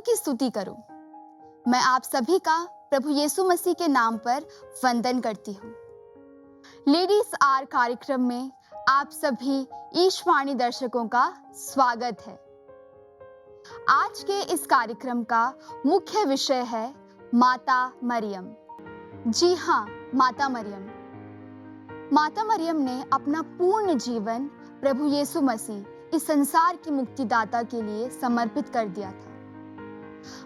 की स्तुति करूं। मैं आप सभी का प्रभु यीशु मसीह के नाम पर वंदन करती हूँ। लेडीज आर कार्यक्रम में आप सभी ईशवाणी दर्शकों का स्वागत है। आज के इस कार्यक्रम का मुख्य विषय है माता मरियम। जी हाँ, माता मरियम। माता मरियम ने अपना पूर्ण जीवन प्रभु यीशु मसीह इस संसार की मुक्तिदाता के लिए समर्पित कर दिया था।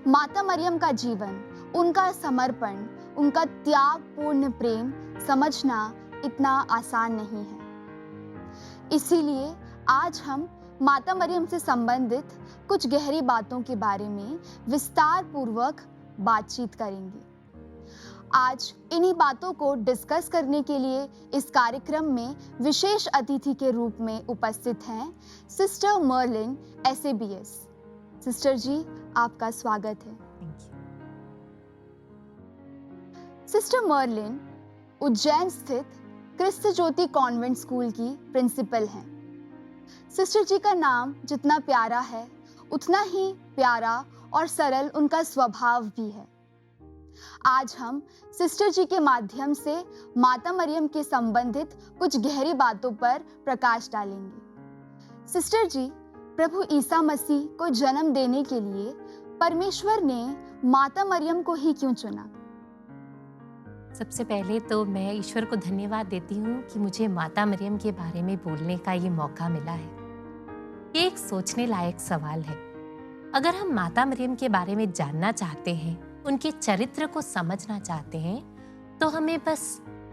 माता मरियम का जीवन, उनका समर्पण, उनका त्यागपूर्ण प्रेम समझना इतना आसान नहीं है। इसीलिए आज हम माता मरियम से संबंधित कुछ गहरी बातों के बारे में विस्तार पूर्वक बातचीत करेंगे। आज इन्हीं बातों को डिस्कस करने के लिए इस कार्यक्रम में विशेष अतिथि के रूप में उपस्थित हैं सिस्टर मर्लिन SABS। सिस्टर जी, आपका स्वागत है। सिस्टर मर्लिन उज्जैन स्थित क्रिस्त ज्योति कॉन्वेंट स्कूल की प्रिंसिपल हैं। सिस्टर जी का नाम जितना प्यारा है, उतना ही प्यारा और सरल उनका स्वभाव भी है। आज हम सिस्टर जी के माध्यम से माता मरियम के संबंधित कुछ गहरी बातों पर प्रकाश डालेंगे। सिस्टर जी, प्रभु ईसा मसीह को जन्म देने के लिए परमेश्वर ने माता मरियम को ही क्यों चुना? सबसे पहले तो मैं ईश्वर को धन्यवाद देती हूँ कि मुझे माता मरियम के बारे में बोलने का ये मौका मिला है। ये एक सोचने लायक सवाल है। अगर हम माता मरियम के बारे में जानना चाहते हैं, उनके चरित्र को समझना चाहते हैं, तो हमें बस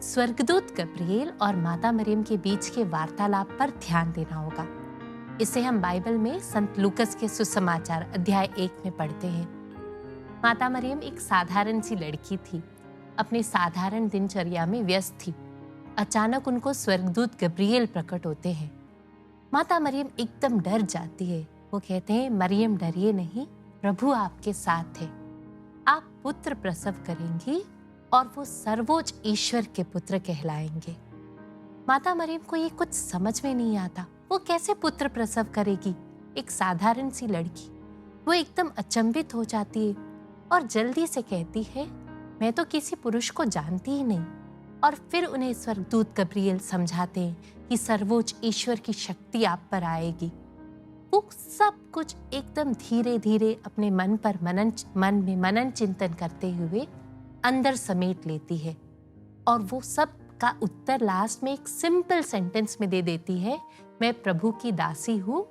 स्वर्गदूत गब्रिएल और माता मरियम के बीच के वार्तालाप पर ध्यान देना होगा। इसे हम बाइबल में संत लूकस के सुसमाचार अध्याय 1 में पढ़ते हैं। माता मरियम एक साधारण सी लड़की थी, अपने साधारण दिनचर्या में व्यस्त थी। अचानक उनको स्वर्गदूत गब्रिएल प्रकट होते हैं। माता मरियम एकदम डर जाती है। वो कहते हैं, मरियम डरिए नहीं, प्रभु आपके साथ है। आप पुत्र प्रसव करेंगी और वो सर्वोच्च ईश्वर के पुत्र कहलाएंगे। माता मरियम को ये कुछ समझ में नहीं आता। वो कैसे पुत्र प्रसव करेगी? एक साधारण सी लड़की। वो एकदम अचंभित हो जाती है और जल्दी से कहती है, मैं तो किसी पुरुष को जानती ही नहीं। और फिर उन्हें स्वर्गदूत गब्रिएल समझाते हैं कि सर्वोच्च ईश्वर की शक्ति आप पर आएगी। वो सब कुछ एकदम धीरे धीरे अपने मन में मनन चिंतन करते हुए अंदर समेट लेती है और वो सब का उत्तर लास्ट में एक सिंपल सेंटेंस में दे देती है, मैं प्रभु की दासी हूँ,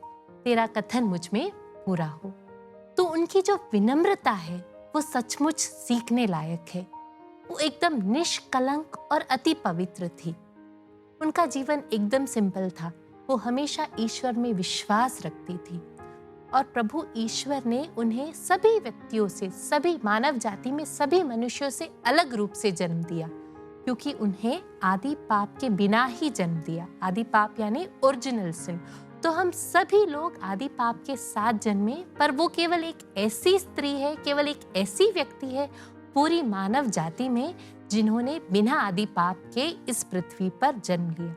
तेरा कथन मुझ में पूरा हो। तो उनकी जो विनम्रता है वो सचमुच सीखने लायक है। वो एकदम निष्कलंक और अति पवित्र थी। उनका जीवन एकदम सिंपल था। वो हमेशा ईश्वर में विश्वास रखती थी और प्रभु ईश्वर ने उन्हें सभी व्यक्तियों से, सभी मानव जाति में सभी मनुष्यों से अलग रूप से जन्म दिया, क्योंकि उन्हें आदि पाप के बिना ही जन्म दिया। आदि पाप यानी ओरिजिनल सिन। तो हम सभी लोग आदि पाप के साथ जन्मे, पर वो केवल एक ऐसी स्त्री है, केवल एक ऐसी व्यक्ति है पूरी मानव जाति में जिन्होंने बिना आदि पाप के इस पृथ्वी पर जन्म लिया।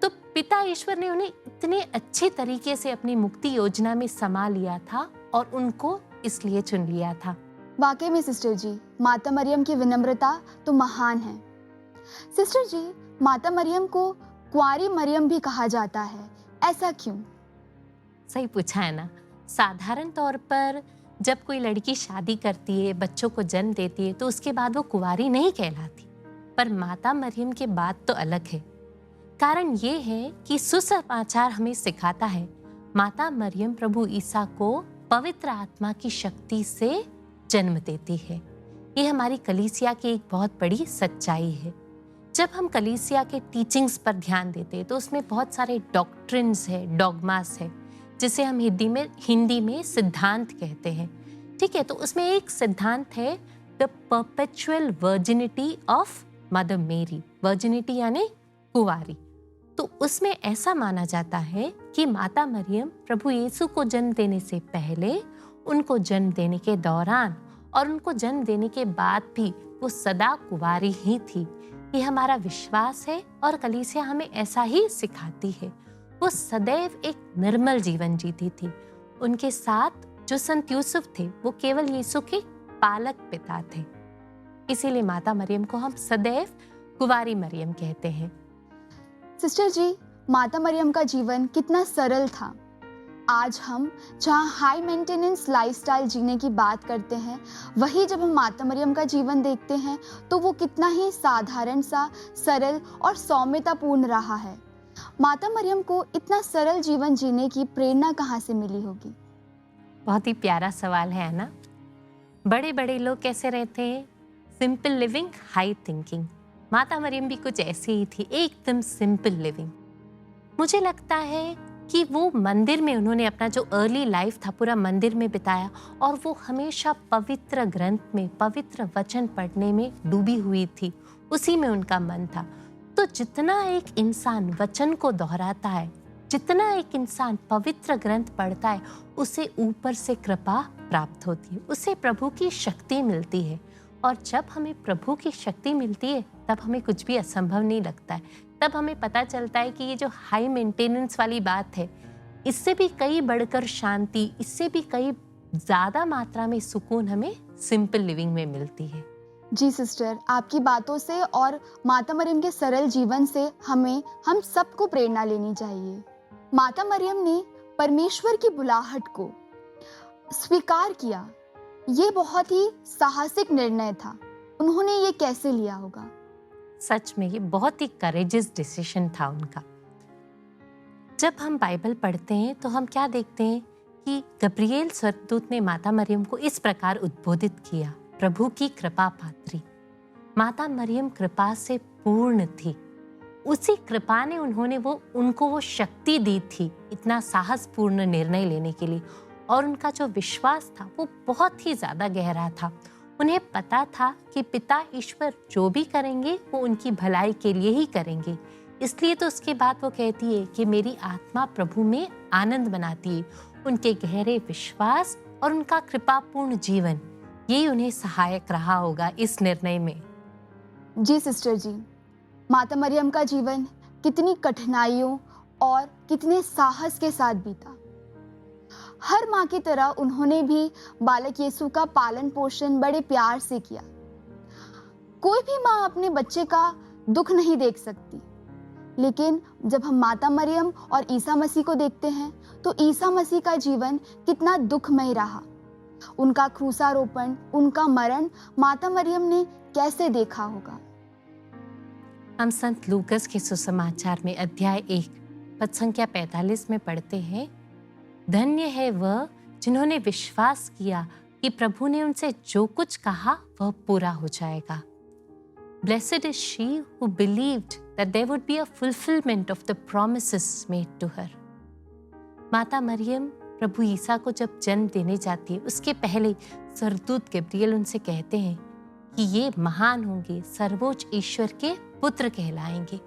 तो पिता ईश्वर ने उन्हें इतने अच्छे तरीके से अपनी मुक्ति योजना में समा लिया था और उनको इसलिए चुन लिया था। वाकई में सिस्टर जी, माता मरियम की विनम्रता तो महान है। सिस्टर जी, माता मरियम को कुंवारी मरियम भी कहा जाता है, ऐसा क्यों? सही पूछा है ना। साधारण तौर पर जब कोई लड़की शादी करती है, बच्चों को जन्म देती है, तो उसके बाद वो कुंवारी नहीं कहलाती। पर माता मरियम के बात तो अलग है। कारण ये है कि सुसमाचार हमें सिखाता है माता मरियम प्रभु ईसा को पवित्र आत्मा की शक्ति से जन्म देती है। ये हमारी कलीसिया की एक बहुत बड़ी सच्चाई है। जब हम कलीसिया के टीचिंग्स पर ध्यान देते हैं तो उसमें बहुत सारे डॉक्ट्रिन्स है, डॉगमास है, जिसे हम हिंदी में सिद्धांत कहते हैं। ठीक है, तो उसमें एक सिद्धांत है the perpetual virginity of mother मेरी। वर्जिनिटी यानी कुंवारी। तो उसमें ऐसा माना जाता है कि माता मरियम प्रभु यीशु को जन्म देने से पहले, उनको जन्म देने के दौरान और उनको जन्म देने के बाद भी वो सदा कुंवारी ही थी। ये हमारा विश्वास है और कलीसिया हमें ऐसा ही सिखाती है। वो सदैव एक निर्मल जीवन जीती थी। उनके साथ जो संत यूसुफ थे वो केवल यीशु के पालक पिता थे। इसीलिए माता मरियम को हम सदैव कुंवारी मरियम कहते हैं। सिस्टर जी, माता मरियम का जीवन कितना सरल था। आज हम जहाँ हाई मेंटेनेंस लाइफस्टाइल जीने की बात करते हैं, वही जब हम माता मरियम का जीवन देखते हैं तो वो कितना ही साधारण सा, सरल और सौम्यतापूर्ण रहा है। माता मरियम को इतना सरल जीवन जीने की प्रेरणा कहाँ से मिली होगी? बहुत ही प्यारा सवाल है ना। बड़े बड़े लोग कैसे रहते हैं? Simple living, high thinking. माता मरियम भी कुछ ऐसी ही थी, एकदम सिंपल लिविंग। मुझे लगता है कि वो मंदिर में उन्होंने अपना जो अर्ली लाइफ था पूरा मंदिर में बिताया, और वो हमेशा पवित्र ग्रंथ में, पवित्र वचन पढ़ने में डूबी हुई थी। उसी में उनका मन था। तो जितना एक इंसान वचन को दोहराता है, जितना एक इंसान पवित्र ग्रंथ पढ़ता है, उसे ऊपर से कृपा प्राप्त होती है, उसे प्रभु की शक्ति मिलती है। और जब हमें प्रभु की शक्ति मिलती है तब हमें कुछ भी असंभव नहीं लगता है। तब हमें पता चलता है कि ये जो हाई मेंटेनेंस वाली बात है, इससे भी कई बढ़कर शांति, इससे भी कई ज़्यादा मात्रा में सुकून हमें सिंपल लिविंग में मिलती है। जी सिस्टर, आपकी बातों से और माता मरियम के सरल जीवन से हम सबको प्रेरणा लेनी चाहिए। माता मरियम ने परमेश्वर की बुलाहट को स्वीकार किया। ये बहुत ही साहसिक निर्णय था। उन्होंने ये कैसे लिया होगा? सच में ये बहुत ही करेजियस डिसीजन था उनका। जब हम बाइबल पढ़ते हैं तो हम क्या देखते हैं कि गब्रिएल स्वर्गदूत ने माता मरियम को इस प्रकार उद्बोधित किया, प्रभु की कृपा पात्री। माता मरियम कृपा से पूर्ण थी। उसी कृपा ने उनको वो शक्ति दी थी इतना साहसपूर्ण निर्णय लेने के लिए। और उनका जो विश्वास था वो बहुत ही ज्यादा गहरा था। उन्हें पता था कि पिता ईश्वर जो भी करेंगे वो उनकी भलाई के लिए ही करेंगे। इसलिए तो उसके बाद वो कहती है कि मेरी आत्मा प्रभु में आनंद मनाती है। उनके गहरे विश्वास और उनका कृपापूर्ण जीवन, यही उन्हें सहायक रहा होगा इस निर्णय में। जी सिस्टर जी, माता मरियम का जीवन कितनी कठिनाइयों और कितने साहस के साथ बीता। हर माँ की तरह उन्होंने भी बालक यीशु का पालन पोषण बड़े प्यार से किया। कोई भी माँ अपने बच्चे का दुख नहीं देख सकती, लेकिन जब हम माता मरियम और ईसा मसीह को देखते हैं तो ईसा मसीह का जीवन कितना दुखमय रहा। उनका क्रूसारोपण, उनका मरण माता मरियम ने कैसे देखा होगा? हम संत लूकस के सुसमाचार में अध्याय 1 पद संख्या 45 में पढ़ते हैं, धन्य है वह जिन्होंने विश्वास किया कि प्रभु ने उनसे जो कुछ कहा वह पूरा हो जाएगा। Blessed is she who believed that there would be a fulfillment of the promises made to her. माता मरियम प्रभु ईसा को जब जन्म देने जाती है, उसके पहले स्वर्गदूत गब्रिएल उनसे कहते हैं कि ये महान होंगे, सर्वोच्च ईश्वर के पुत्र कहलाएंगे।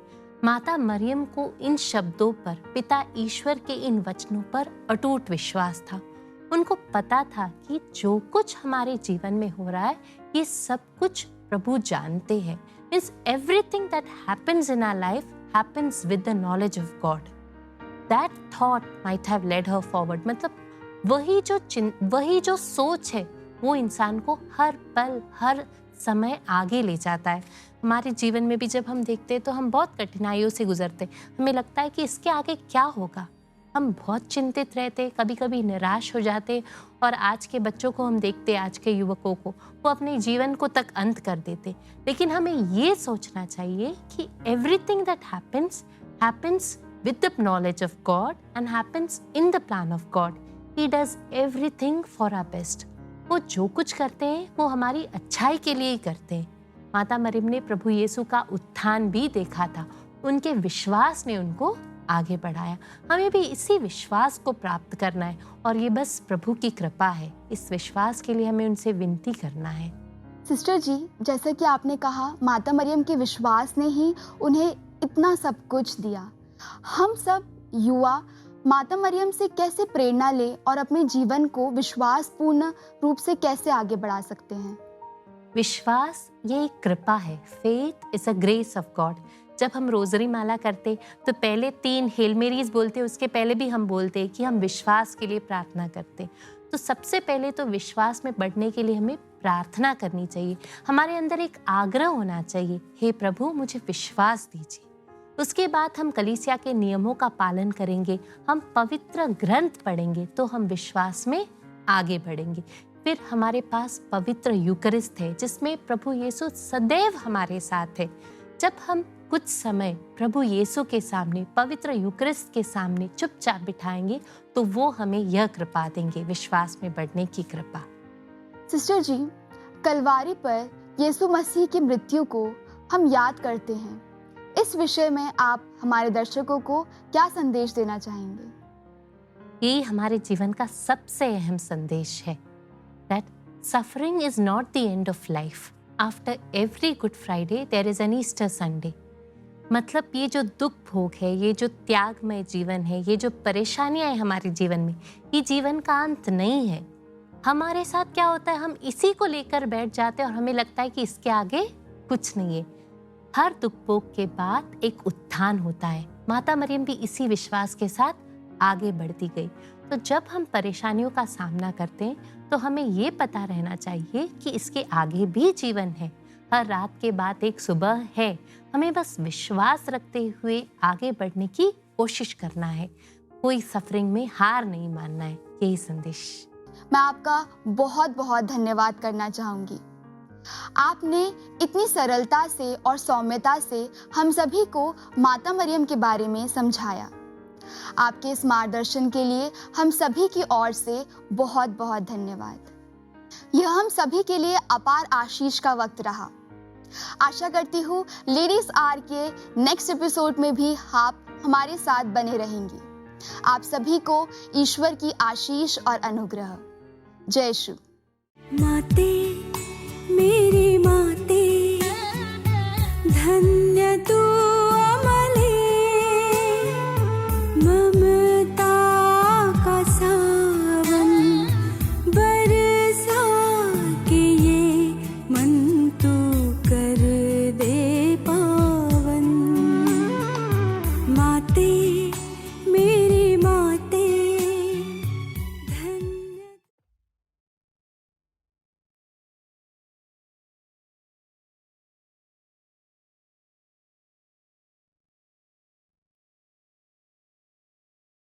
माता मरियम को इन शब्दों पर, पिता ईश्वर के इन वचनों पर अटूट विश्वास था। उनको पता था कि जो कुछ हमारे जीवन में हो रहा है ये सब कुछ प्रभु जानते हैं। Means everything that happens in our life happens with the knowledge of God. That thought might have led her forward. मतलब वही जो सोच है वो इंसान को हर पल, हर समय आगे ले जाता है। हमारे जीवन में भी जब हम देखते हैं तो हम बहुत कठिनाइयों से गुजरते हैं। हमें लगता है कि इसके आगे क्या होगा। हम बहुत चिंतित रहते, कभी कभी निराश हो जाते। और आज के बच्चों को हम देखते, आज के युवकों को, वो अपने जीवन को तक अंत कर देते। लेकिन हमें ये सोचना चाहिए कि everything that happens with the knowledge of God and happens in the plan of God. He does everything for our best. वो जो कुछ करते हैं वो हमारी अच्छाई के लिए ही करते हैं। माता मरियम ने प्रभु यीशु का उत्थान भी देखा था। उनके विश्वास ने उनको आगे बढ़ाया। हमें भी इसी विश्वास को प्राप्त करना है और ये बस प्रभु की कृपा है। इस विश्वास के लिए हमें उनसे विनती करना है। सिस्टर जी, जैसा कि आपने कहा, माता मरियम के विश्वास ने ही उन्हें इतना सब कुछ दिया। हम सब युवा माता मरियम से कैसे प्रेरणा ले और अपने जीवन को विश्वासपूर्ण रूप से कैसे आगे बढ़ा सकते हैं? विश्वास ये एक कृपा है। Faith is a grace of God. जब हम रोजरी माला करते तो पहले 3 हेल मेरीज बोलते, उसके पहले भी हम बोलते कि हम विश्वास के लिए प्रार्थना करते। तो सबसे पहले तो विश्वास में बढ़ने के लिए हमें प्रार्थना करनी चाहिए। हमारे अंदर एक आग्रह होना चाहिए, हे प्रभु मुझे विश्वास दीजिए। उसके बाद हम कलीसिया के नियमों का पालन करेंगे, हम पवित्र ग्रंथ पढ़ेंगे, तो हम विश्वास में आगे बढ़ेंगे। फिर हमारे पास पवित्र यूकरिस्ट है जिसमें प्रभु यीशु सदैव हमारे साथ है। जब हम कुछ समय प्रभु यीशु के सामने, पवित्र यूकरिस्ट के सामने चुपचाप बिठाएंगे तो वो हमें यह कृपा देंगे, विश्वास में बढ़ने की कृपा। सिस्टर जी, कलवारी पर यीशु मसीह की मृत्यु को हम याद करते हैं। इस विषय में आप हमारे दर्शकों को क्या संदेश देना चाहेंगे? ये हमारे जीवन का सबसे अहम संदेश है that suffering is not the end of life. After every Good Friday, there is an Easter Sunday. मतलब ये जो दुख भोग है, ये जो त्यागमय जीवन है, ये जो परेशानियां हैं हमारे जीवन में, ये जीवन का अंत नहीं है। हमारे साथ क्या होता है, हम इसी को लेकर बैठ जाते हैं और हमें लगता है कि इसके आगे कुछ नहीं है। हर दुख भोग के बाद एक उत्थान होता है। माता मरियम भी इसी विश्वास के साथ आगे बढ़ती गई। तो जब हम परेशानियों का सामना करते हैं तो हमें ये पता रहना चाहिए कि इसके आगे भी जीवन है। हर रात के बाद एक सुबह है। हमें बस विश्वास रखते हुए आगे बढ़ने की कोशिश करना है। कोई सफरिंग में हार नहीं मानना है। यही संदेश। मैं आपका बहुत बहुत धन्यवाद करना चाहूंगी। आपने इतनी सरलता से और सौम्यता से हम सभी को माता मरियम के बारे में समझाया। आपके इस मार्गदर्शन के लिए हम सभी की ओर से बहुत बहुत धन्यवाद। यह हम सभी के लिए अपार आशीष का वक्त रहा। आशा करती हूँ लेडीज आर के नेक्स्ट एपिसोड में भी आप हमारे साथ बने रहेंगी। आप सभी को ईश्वर की आशीष और अनुग्रह। जय श्री। माते मेरे